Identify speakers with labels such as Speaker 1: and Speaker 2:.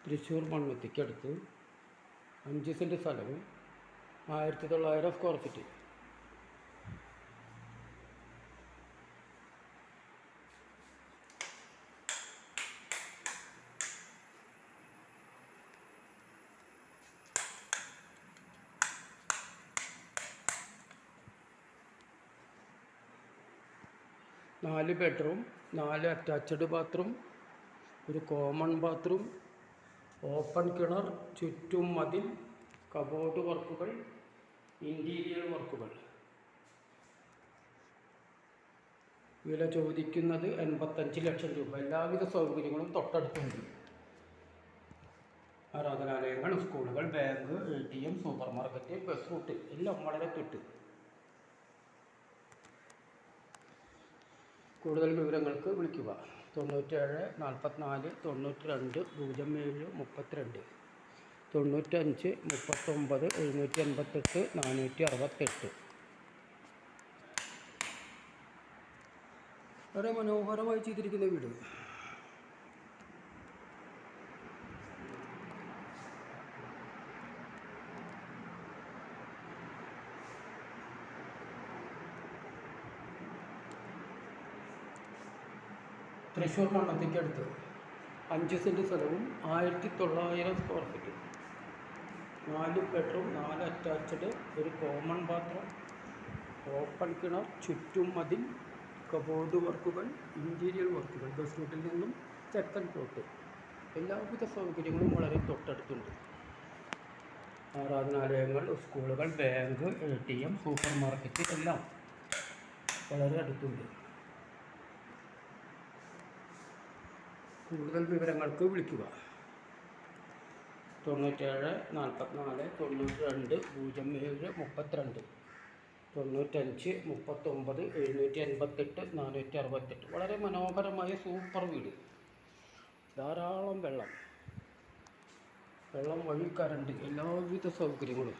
Speaker 1: Thrissur മണ്ണുത്തിക്കടുത്ത് 5 cent സ്ഥലവും 1900 square feet. നാല് bedroom, 4 attached bathroom, ഒരു കോമൺ ബാത്റൂം, ഓപ്പൺ കിണർ, ചുറ്റും മതിൽ, കബോർഡ് വർക്കുകൾ, ഇൻറ്റീരിയർ വർക്കുകൾ. വില ചോദിക്കുന്നത് 85 ലക്ഷം രൂപ. എല്ലാവിധ സൗകര്യങ്ങളും തൊട്ടടുത്തുണ്ട്. ആരാധനാലയങ്ങൾ, സ്കൂളുകൾ, bank, ATM, super market, bus route എല്ലാം വളരെ തൊട്ട്. കൂടുതൽ വിവരങ്ങൾക്ക് വിളിക്കുക 97 44 92 07 32 95 39 788 468. വളരെ മനോഹരമായി ചെയ്തിരിക്കുന്ന വീട്. തൃശ്ശൂർ മണ്ണത്തിക്കടുത്ത് 5 സെൻറ്റ് സ്ഥലവും 1900 സ്ക്വയർ ഫീറ്റ്. 4 ബെഡ്റൂം, 4 അറ്റാച്ച്ഡ്, ഒരു കോമൺ ബാത്റൂം, ഓപ്പൺ കിണർ, ചുറ്റും മതിൽ, കബോർഡ് വർക്കുകൾ, ഇൻറ്റീരിയർ വർക്കുകൾ. ബസ് റൂട്ടിൽ നിന്നും തെക്കൻ പ്ലോട്ട്. എല്ലാവിധ സൗകര്യങ്ങളും വളരെ തൊട്ടടുത്തുണ്ട്. ആരാധനാലയങ്ങൾ, സ്കൂളുകൾ, ബാങ്ക്, ATM, സൂപ്പർ മാർക്കറ്റ് എല്ലാം വളരെ അടുത്തുണ്ട്. കൂടുതൽ വിവരങ്ങൾക്ക് വിളിക്കുക 97 44 92 07 32 95 39 788 468. വളരെ മനോഹരമായ സൂപ്പർ വീട്. ധാരാളം വെള്ളം വഴി കറണ്ട്, എല്ലാവിധ സൗകര്യങ്ങളും.